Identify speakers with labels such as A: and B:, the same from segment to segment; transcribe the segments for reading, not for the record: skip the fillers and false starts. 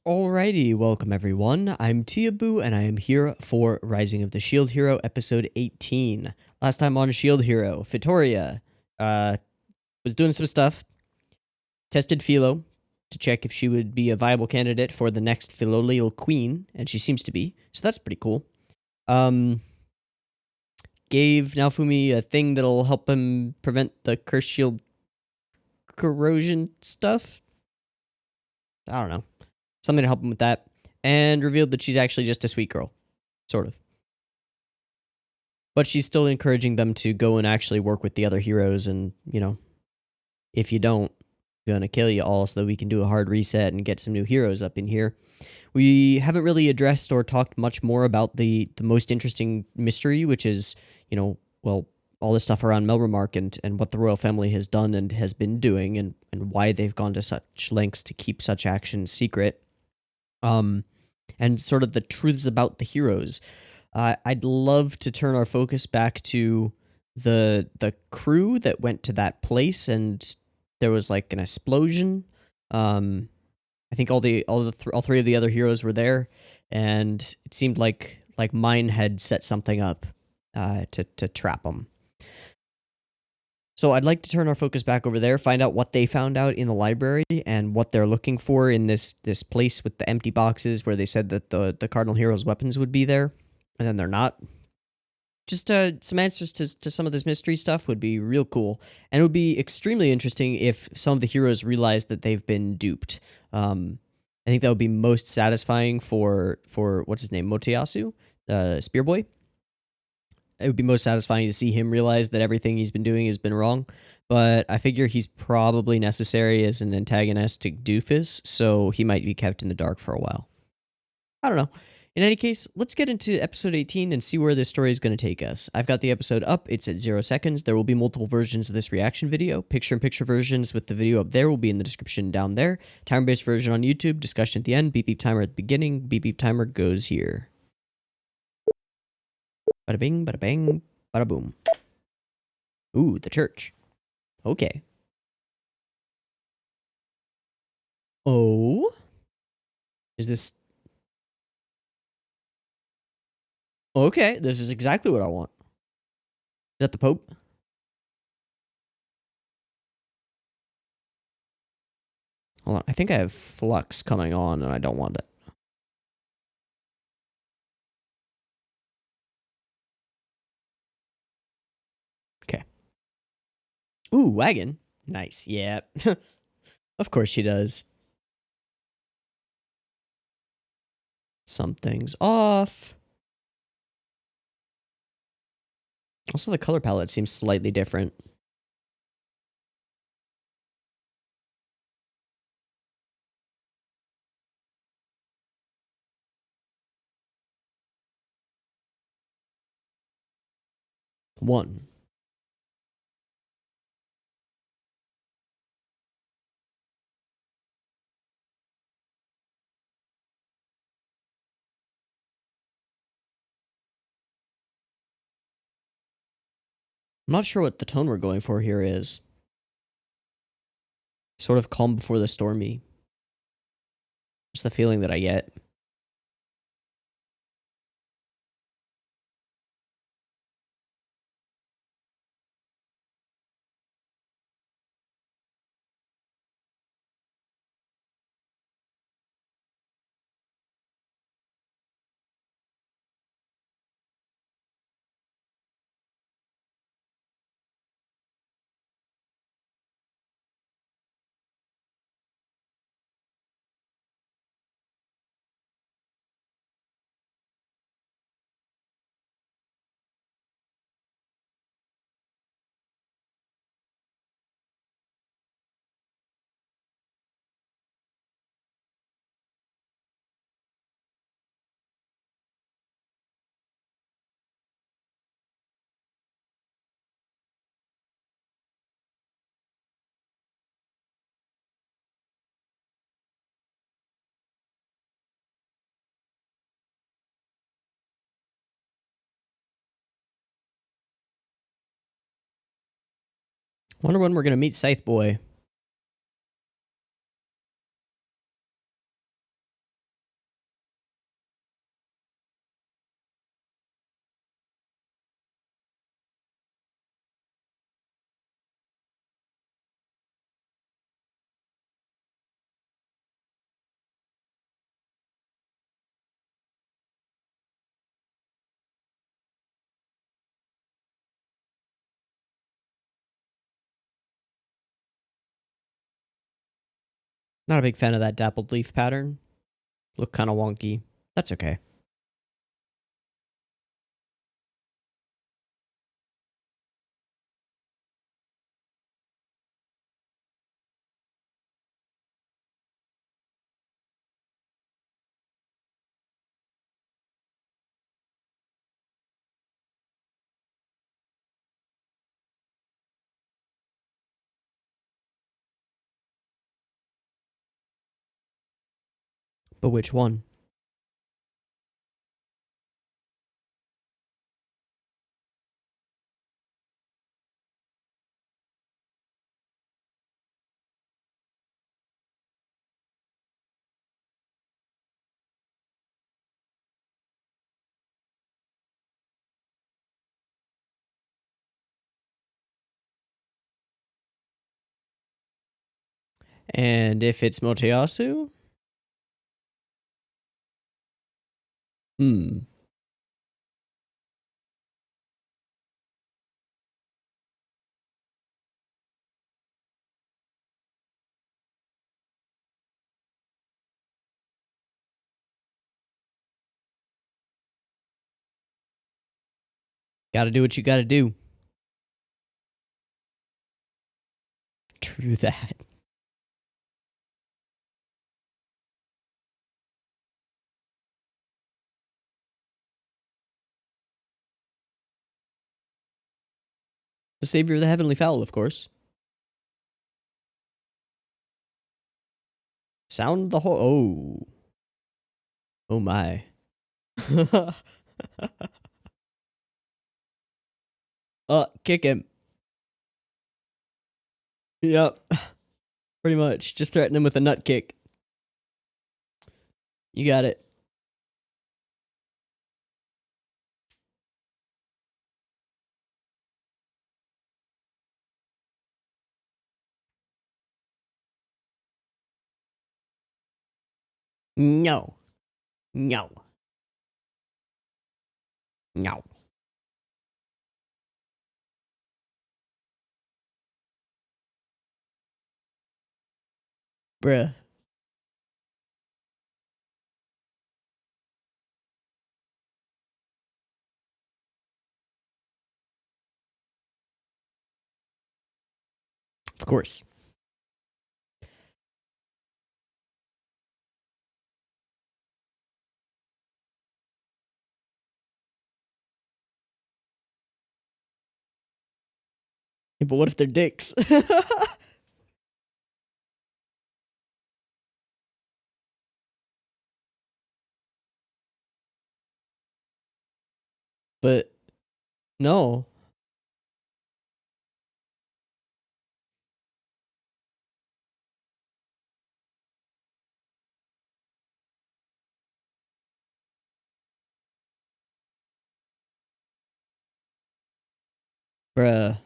A: Alrighty, welcome everyone. I'm Teeaboo, and I am here for Rising of the Shield Hero, episode 18. Last time on Shield Hero, Victoria was doing some stuff, tested Philo to check if she would be a viable candidate for the next Philolial Queen, and she seems to be, so that's pretty cool. Gave Naofumi a thing that'll help him prevent the Curse Shield corrosion stuff. I don't know. Something to help him with that. And revealed that she's actually just a sweet girl. Sort of. But she's still encouraging them to go and actually work with the other heroes. And, if you don't, I'm gonna kill you all so that we can do a hard reset and get some new heroes up in here. We haven't really addressed or talked much more about the most interesting mystery, which is, all this stuff around Melremark and what the royal family has done and has been doing and why they've gone to such lengths to keep such actions secret. And sort of the truths about the heroes. I'd love to turn our focus back to the crew that went to that place, and there was like an explosion. I think all three of the other heroes were there, and it seemed like mine had set something up to trap them. So I'd like to turn our focus back over there, find out what they found out in the library and what they're looking for in this place with the empty boxes where they said that the Cardinal Heroes' weapons would be there, and then they're not. Just some answers to some of this mystery stuff would be real cool, and it would be extremely interesting if some of the heroes realize that they've been duped. I think that would be most satisfying for what's his name, Motoyasu, Spear Boy. It would be most satisfying to see him realize that everything he's been doing has been wrong. But I figure he's probably necessary as an antagonistic doofus, so he might be kept in the dark for a while. I don't know. In any case, let's get into episode 18 and see where this story is going to take us. I've got the episode up. It's at 0 seconds. There will be multiple versions of this reaction video. Picture-in-picture versions with the video up there will be in the description down there. Timer-based version on YouTube. Discussion at the end. Beep beep timer at the beginning. Beep beep timer goes here. Bada bing, bada bang, bada boom. Ooh, the church. Okay. Oh? Is this... Okay, this is exactly what I want. Is that the Pope? Hold on, I think I have flux coming on and I don't want it. Okay. Ooh, wagon. Nice, yeah. Of course she does. Something's off. Also, the color palette seems slightly different. One. I'm not sure what the tone we're going for here is. Sort of calm before the stormy. Just the feeling that I get. Wonder when we're gonna meet Scythe Boy. Not a big fan of that dappled leaf pattern. Look kind of wonky. That's okay. But which one? And if it's Motoyasu? Hmm. Gotta do what you gotta do. True that. The savior of the heavenly fowl, of course. Sound the whole. Oh. Oh my. Kick him. Yep. Pretty much. Just threaten him with a nut kick. You got it. No. No. No. Bruh. Of course. Yeah, but what if they're dicks? But no. Bruh.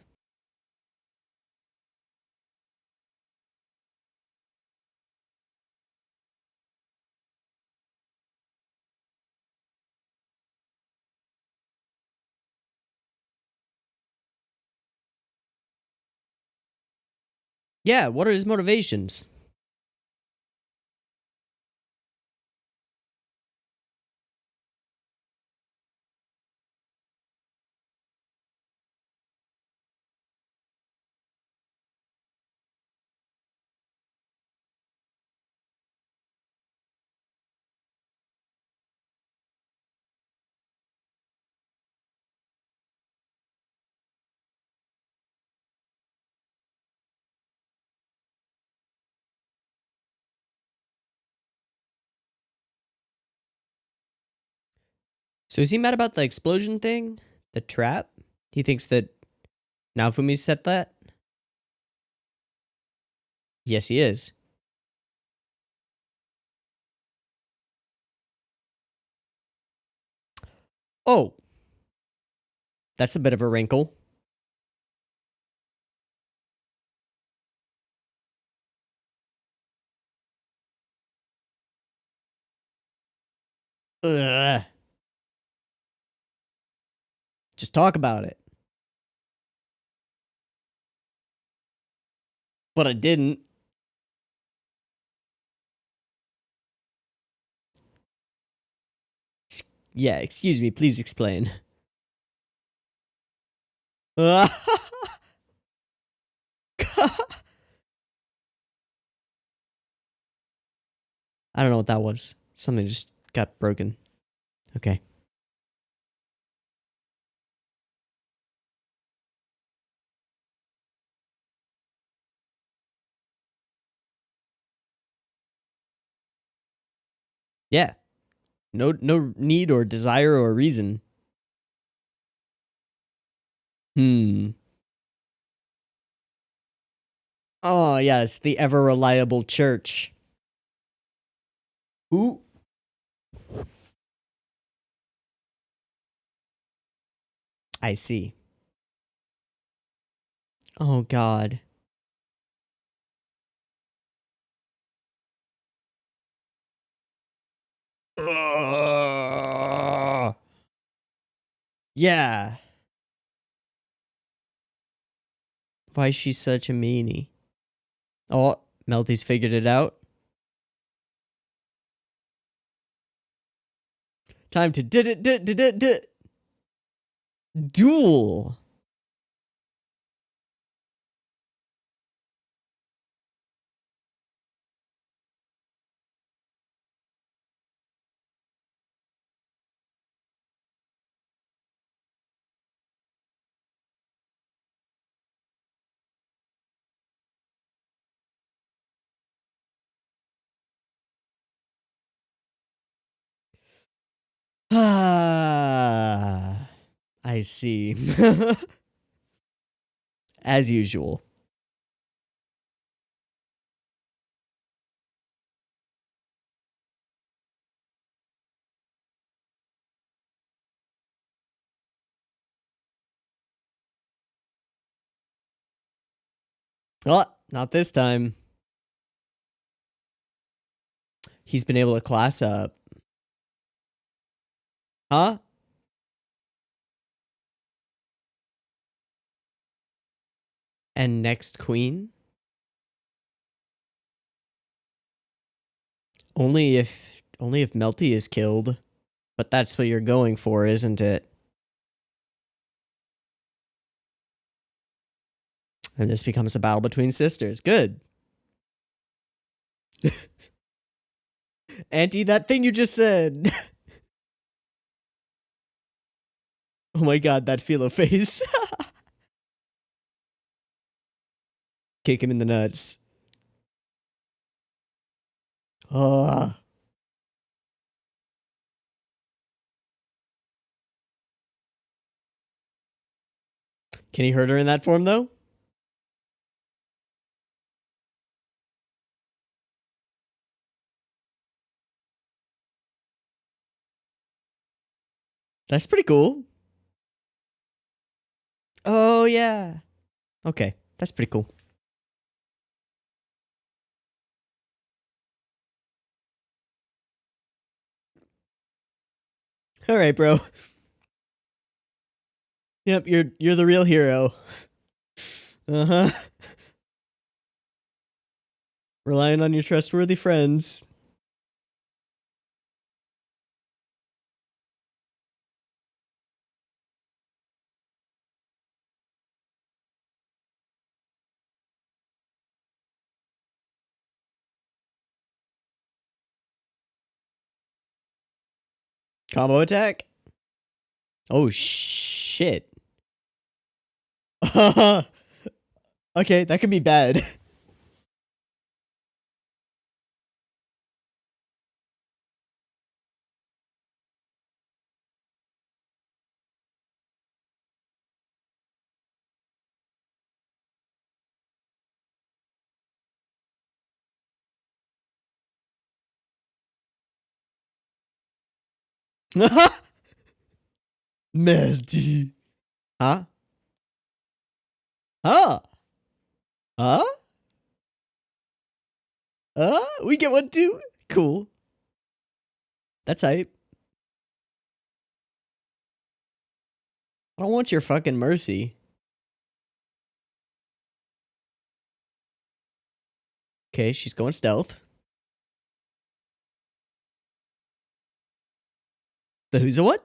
A: Yeah, what are his motivations? So is he mad about the explosion thing? The trap? He thinks that Naofumi set that? Yes, he is. Oh, that's a bit of a wrinkle. Ugh. Just talk about it. But I didn't. Yeah, excuse me, please explain. I don't know what that was. Something just got broken. Okay. Yeah. No need or desire or reason. Hmm. Oh, yes, the ever reliable church. Ooh. I see. Oh, God. Ugh. Yeah. Why is she such a meanie? Oh, Melty's figured it out. Time to duel. Ah, I see. As usual. Oh, not this time. He's been able to class up. Huh? And next queen? Only if Melty is killed. But that's what you're going for, isn't it? And this becomes a battle between sisters. Good. Auntie, that thing you just said. Oh my god, that philo face. Kick him in the nuts. Oh. Can he hurt her in that form, though? That's pretty cool. Oh, yeah. Okay, that's pretty cool. All right, bro. Yep, you're the real hero. Uh-huh. Relying on your trustworthy friends. Combo attack? Oh, shit. Okay, that could be bad. Melty. Huh? Huh? Huh? We get one too? Cool. That's hype. I don't want your fucking mercy. Okay, she's going stealth. The who's a what?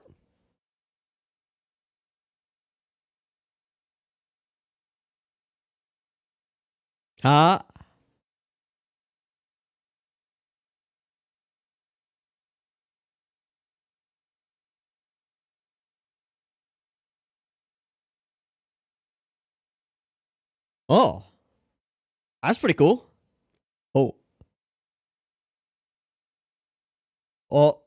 A: Huh? Oh, that's pretty cool. Oh. Oh.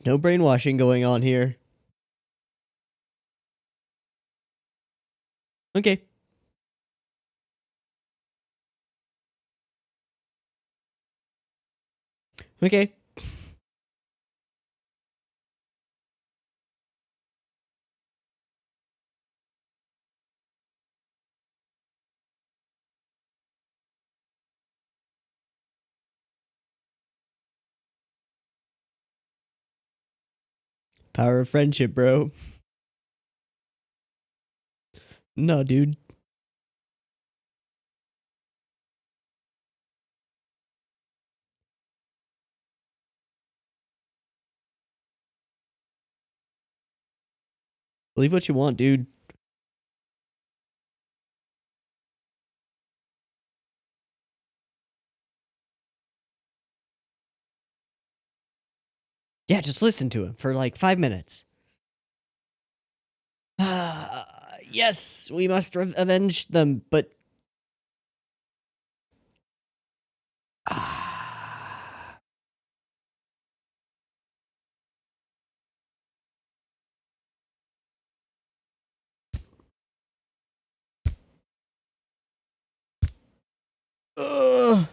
A: No brainwashing going on here. Okay. Okay. Power of friendship, bro. No, dude. Believe what you want, dude. Yeah, just listen to him for like 5 minutes. Yes, we must avenge them, but. Ugh.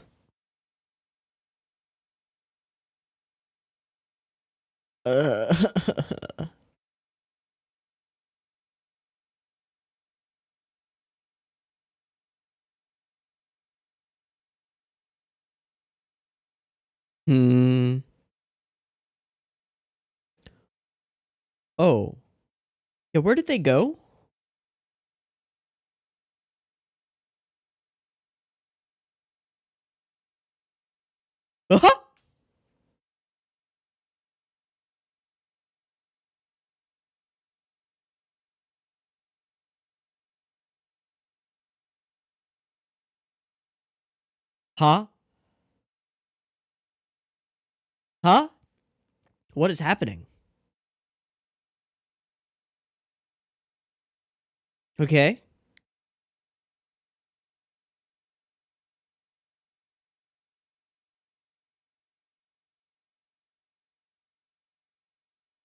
A: Hmm. Oh. Yeah, where did they go? Huh? Huh? What is happening? Okay.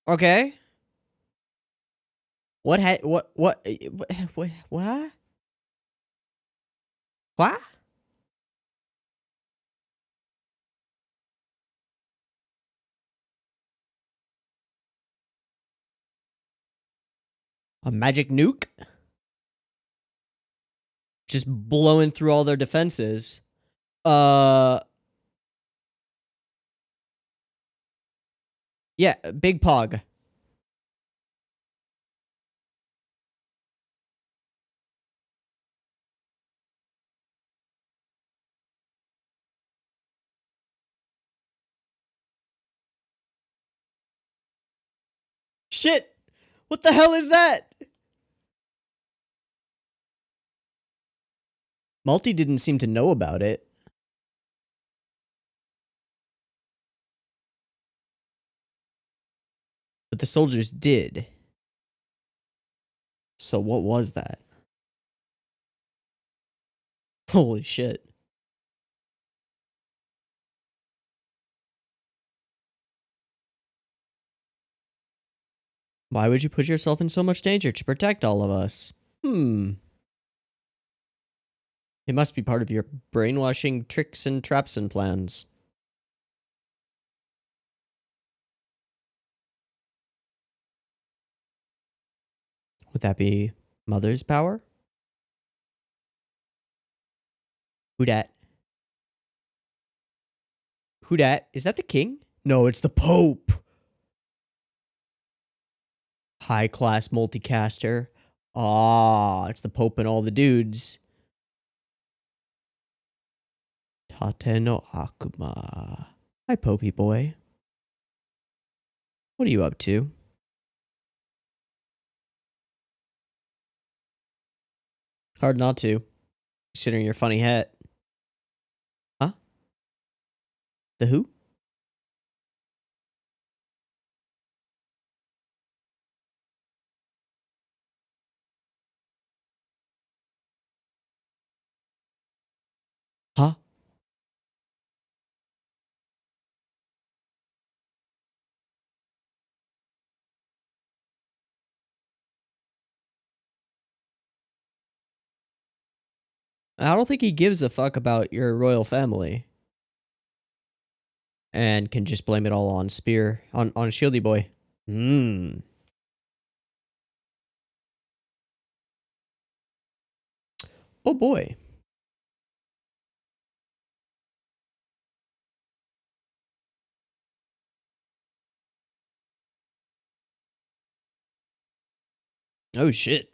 A: Okay. What? What? A magic nuke? Just blowing through all their defenses. Uh, yeah, big pog. Shit! What the hell is that? Multi didn't seem to know about it, but the soldiers did. So what was that? Holy shit. Why would you put yourself in so much danger to protect all of us? Hmm. It must be part of your brainwashing tricks and traps and plans. Would that be mother's power? Who dat? Who dat? Is that the king? No, it's the Pope. High class multicaster. Ah, it's the Pope and all the dudes. Tate no Akuma. Hi, Popey boy. What are you up to? Hard not to, considering your funny hat. Huh? The who? Huh? I don't think he gives a fuck about your royal family. And can just blame it all on on Shieldy Boy. Hmm. Oh boy. Oh shit.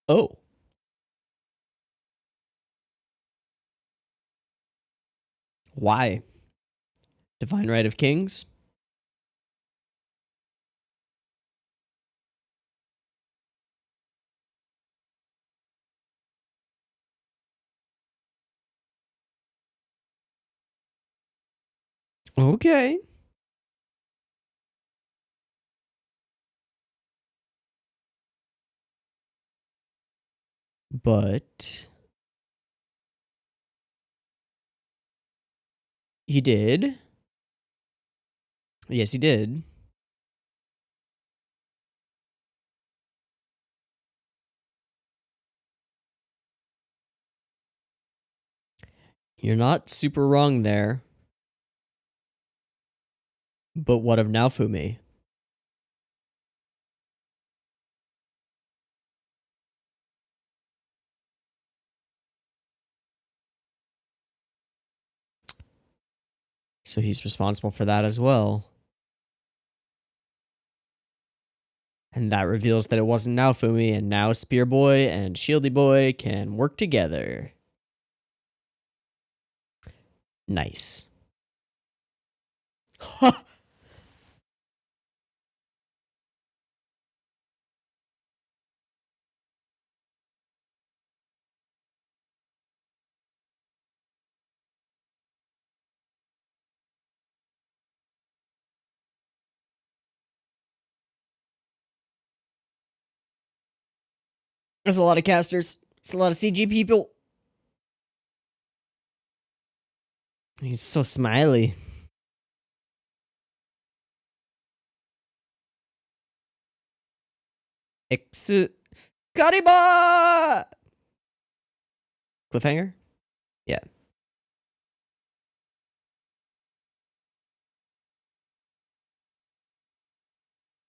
A: Oh. Why? Divine Right of Kings? Okay. But he did. Yes, he did. You're not super wrong there. But what of Naofumi? So he's responsible for that as well. And that reveals that it wasn't Naofumi, and now Spear Boy and Shieldy Boy can work together. Nice. There's a lot of casters. There's a lot of CG people. He's so smiley. Exu Kariba! Cliffhanger? Yeah.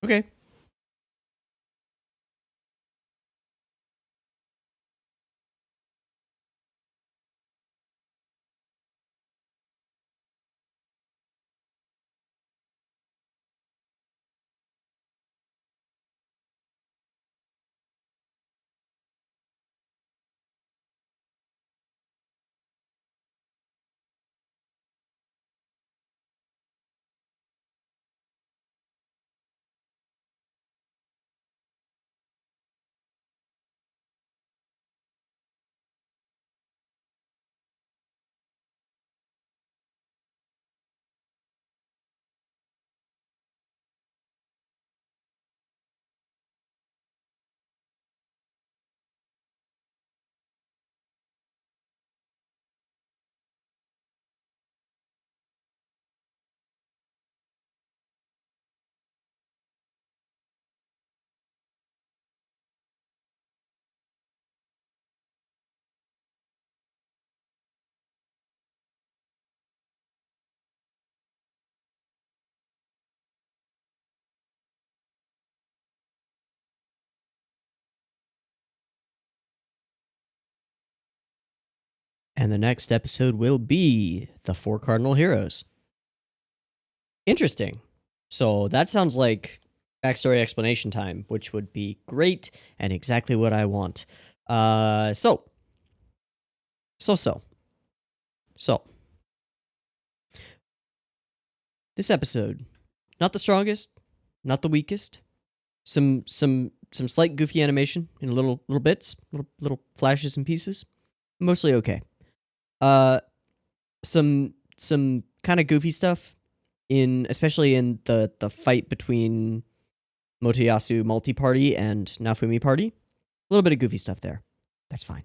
A: Okay. And the next episode will be The Four Cardinal Heroes. Interesting. So that sounds like backstory explanation time, which would be great and exactly what I want. So. This episode, not the strongest, not the weakest. Some slight goofy animation in little bits, little flashes and pieces. Mostly okay. Some kind of goofy stuff especially in the fight between Motoyasu multi-party and Naofumi party. A little bit of goofy stuff there. That's fine.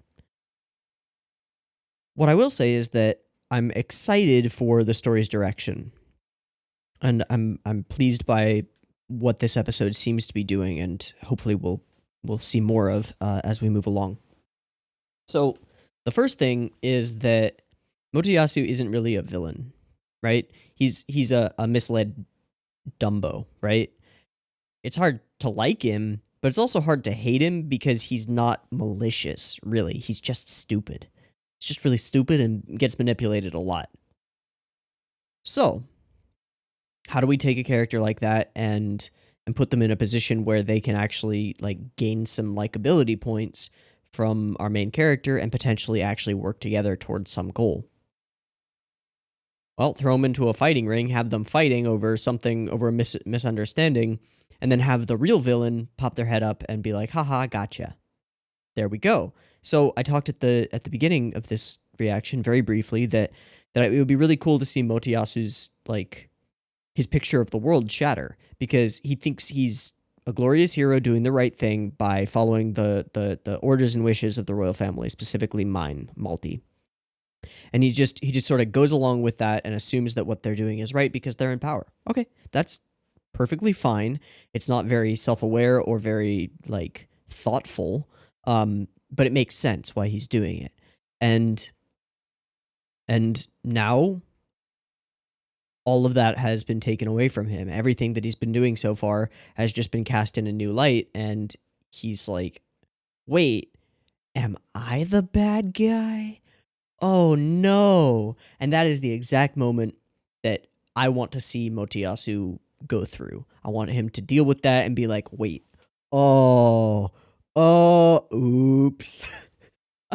A: What I will say is that I'm excited for the story's direction. And I'm pleased by what this episode seems to be doing, and hopefully we'll see more of as we move along. So the first thing is that Motoyasu isn't really a villain, right? He's a misled Dumbo, right? It's hard to like him, but it's also hard to hate him because he's not malicious, really. He's just stupid. He's just really stupid and gets manipulated a lot. So, how do we take a character like that and put them in a position where they can actually like gain some likability points from our main character and potentially actually work together towards some goal? Well, throw them into a fighting ring, have them fighting over a misunderstanding, and then have the real villain pop their head up and be like, haha, gotcha. There we go. So I talked at the beginning of this reaction very briefly that it would be really cool to see Motoyasu's like his picture of the world shatter, because he thinks he's a glorious hero doing the right thing by following the orders and wishes of the royal family, specifically mine, Malti. And he just sort of goes along with that and assumes that what they're doing is right because they're in power. Okay, that's perfectly fine. It's not very self-aware or very like thoughtful, but it makes sense why he's doing it. And now all of that has been taken away from him. Everything that he's been doing so far has just been cast in a new light, and he's like, wait, am I the bad guy? Oh no. And that is the exact moment that I want to see Motoyasu go through. I want him to deal with that and be like, wait, oops.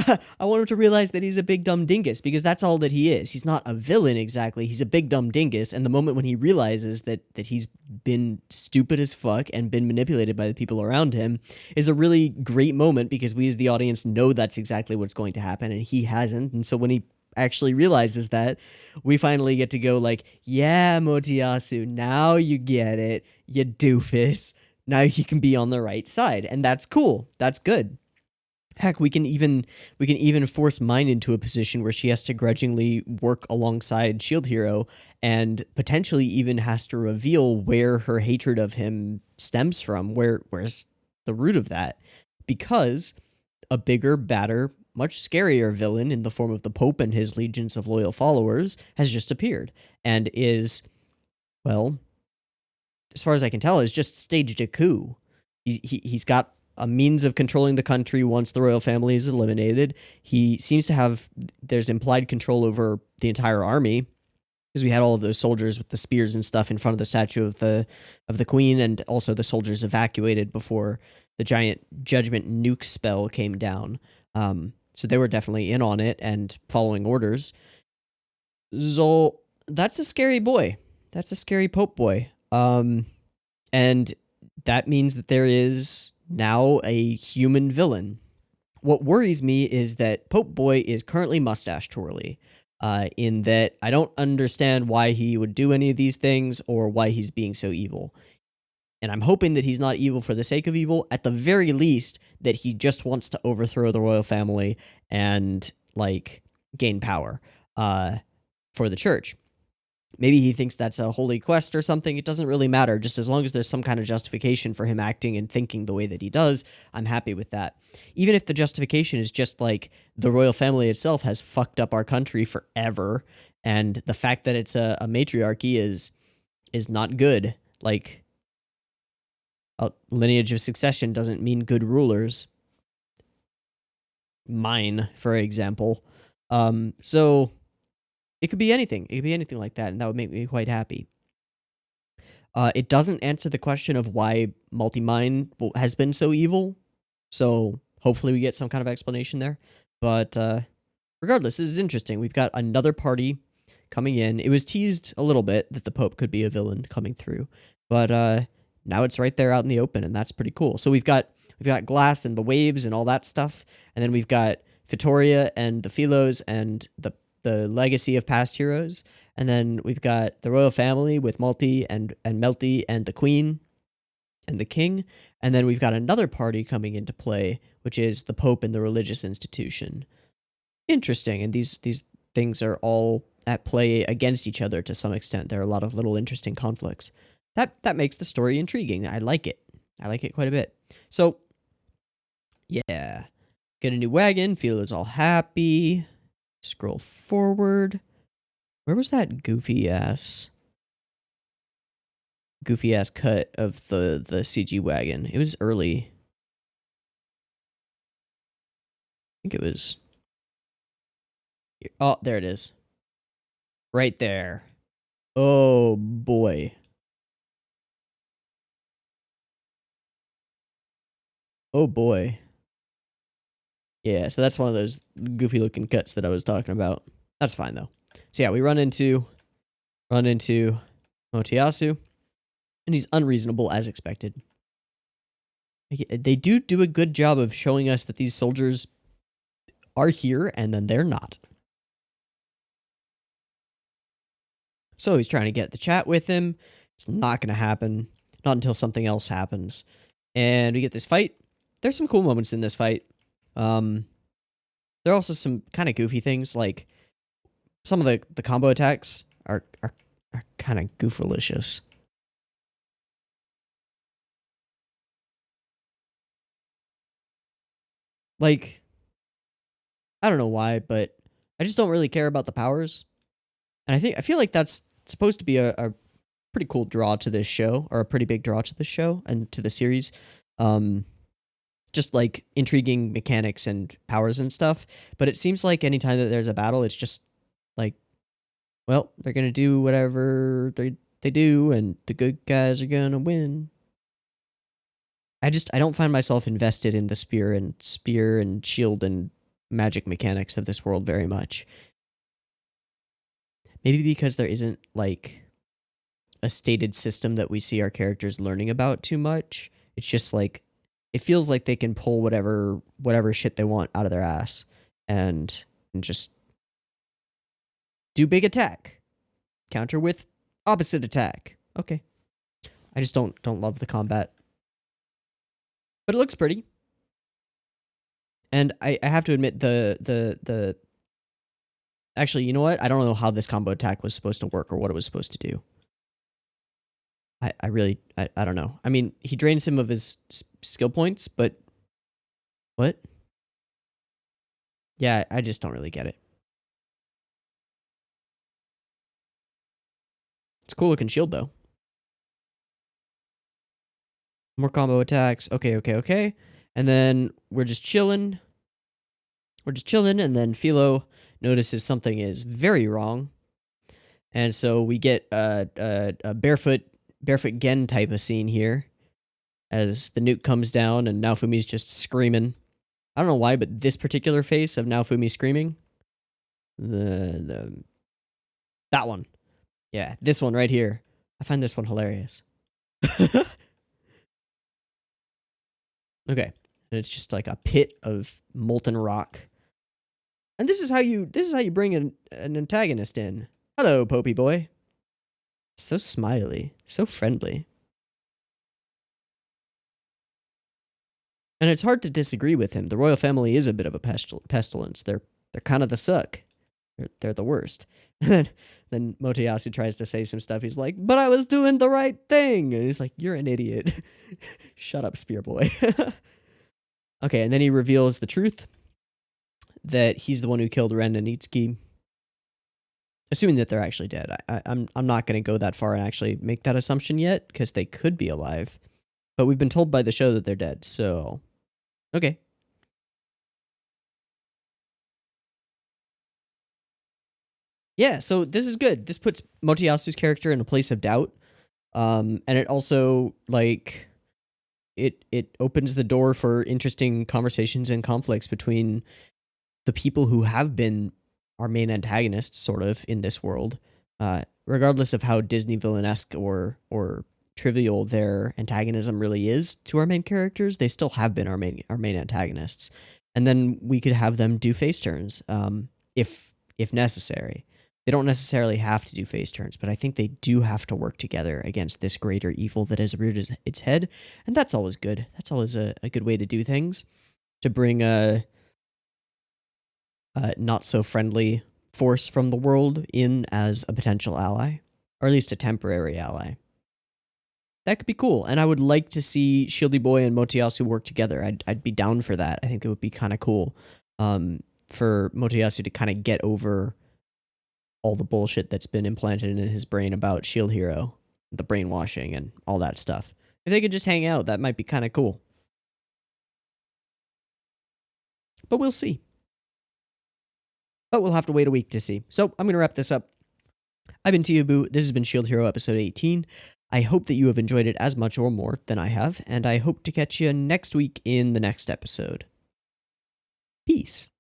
A: I want him to realize that he's a big dumb dingus, because that's all that he is. He's not a villain exactly. He's a big dumb dingus. And the moment when he realizes that he's been stupid as fuck and been manipulated by the people around him is a really great moment, because we as the audience know that's exactly what's going to happen, and he hasn't. And so when he actually realizes that, we finally get to go like, yeah, Motoyasu, now you get it, you doofus. Now you can be on the right side. And that's cool. That's good. Heck, we can even force Mine into a position where she has to grudgingly work alongside Shield Hero, and potentially even has to reveal where her hatred of him stems from. Where's the root of that? Because a bigger, badder, much scarier villain in the form of the Pope and his legions of loyal followers has just appeared, and is, well, as far as I can tell, has just staged a coup. He's got a means of controlling the country once the royal family is eliminated. He seems to have, there's implied control over the entire army, because we had all of those soldiers with the spears and stuff in front of the statue of the queen, and also the soldiers evacuated before the giant judgment nuke spell came down. So they were definitely in on it and following orders. So that's a scary boy. That's a scary Pope boy. And that means that there is now a human villain. What worries me is that Pope Boy is currently mustache twirly, in that I don't understand why he would do any of these things or why he's being so evil. And I'm hoping that he's not evil for the sake of evil. At the very least, that he just wants to overthrow the royal family and like gain power for the church. Maybe he thinks that's a holy quest or something. It doesn't really matter. Just as long as there's some kind of justification for him acting and thinking the way that he does, I'm happy with that. Even if the justification is just like the royal family itself has fucked up our country forever, and the fact that it's a matriarchy is not good. Like, a lineage of succession doesn't mean good rulers. Mine, for example. So it could be anything. It could be anything like that, and that would make me quite happy. It doesn't answer the question of why Multi-Mind has been so evil, so hopefully we get some kind of explanation there. But regardless, this is interesting. We've got another party coming in. It was teased a little bit that the Pope could be a villain coming through, but now it's right there out in the open, and that's pretty cool. So we've got Glass and the waves and all that stuff, and then we've got Vittoria and the Philos and the legacy of past heroes. And then we've got the royal family with Multi and Melty and the Queen and the King. And then we've got another party coming into play, which is the Pope and the religious institution. Interesting. And these things are all at play against each other to some extent. There are a lot of little interesting conflicts. That makes the story intriguing. I like it. I like it quite a bit. So, yeah. Get a new wagon. Philo's all happy. Scroll forward. Where was that goofy ass cut of the CG wagon? It was early. I think it was. Oh, there it is. Right there. Oh boy. Oh boy. Yeah, so that's one of those goofy looking cuts that I was talking about. That's fine though. So yeah, we run into Motoyasu, and he's unreasonable as expected. They do a good job of showing us that these soldiers are here and then they're not. So he's trying to get the chat with him. It's not going to happen. Not until something else happens. And we get this fight. There's some cool moments in this fight. There are also some kind of goofy things, like some of the combo attacks are kind of goofalicious. Like, I don't know why, but I just don't really care about the powers. And I feel like that's supposed to be a pretty cool draw to this show, or a pretty big draw to the show and to the series. Just like intriguing mechanics and powers and stuff. But it seems like anytime that there's a battle, it's just like, well, they're gonna do whatever they do, and the good guys are gonna win. I don't find myself invested in the spear and shield and magic mechanics of this world very much. Maybe because there isn't like a stated system that we see our characters learning about too much. It's just like, it feels like they can pull whatever shit they want out of their ass and just do big attack, counter with opposite attack. Okay. I just don't love the combat. But it looks pretty. And I have to admit the actually, you know what? I don't know how this combo attack was supposed to work or what it was supposed to do. I really don't know. I mean, he drains him of his skill points, but what? Yeah, I just don't really get it. It's a cool looking shield though. More combo attacks. Okay. And then we're just chilling. And then Philo notices something is very wrong. And so we get a barefoot Gen type of scene here as the nuke comes down and Naofumi's just screaming. I don't know why, but this particular face of Naofumi screaming, that one. Yeah, this one right here. I find this one hilarious. Okay. And it's just like a pit of molten rock. And this is how you bring an antagonist in. Hello, Popey boy. So smiley, so friendly. And it's hard to disagree with him. The royal family is a bit of a pestilence. They're kind of the suck. They're the worst. And then Motoyasu tries to say some stuff. He's like, "But I was doing the right thing." And he's like, "You're an idiot." Shut up, spear boy. Okay, and then he reveals the truth, that he's the one who killed Ren and Itsuki. Assuming that they're actually dead. I'm not going to go that far and actually make that assumption yet, because they could be alive. But we've been told by the show that they're dead, so... Okay. Yeah, so this is good. This puts Motayasu's character in a place of doubt. And it also like it opens the door for interesting conversations and conflicts between the people who have been our main antagonists, sort of, in this world. Regardless of how Disney villainesque or trivial their antagonism really is to our main characters, they still have been our main antagonists. And then we could have them do face turns, if necessary. They don't necessarily have to do face turns, but I think they do have to work together against this greater evil that has reared its head, and that's always good. That's always a good way to do things, to bring a not so friendly force from the world in as a potential ally, or at least a temporary ally. That could be cool, and I would like to see Shieldy Boy and Motoyasu work together. I'd be down for that. I think it would be kind of cool, for Motoyasu to kind of get over all the bullshit that's been implanted in his brain about Shield Hero, the brainwashing and all that stuff. If they could just hang out, that might be kind of cool. But we'll see. But we'll have to wait a week to see. So I'm going to wrap this up. I've been Teeaboo. This has been Shield Hero episode 18. I hope that you have enjoyed it as much or more than I have, and I hope to catch you next week in the next episode. Peace.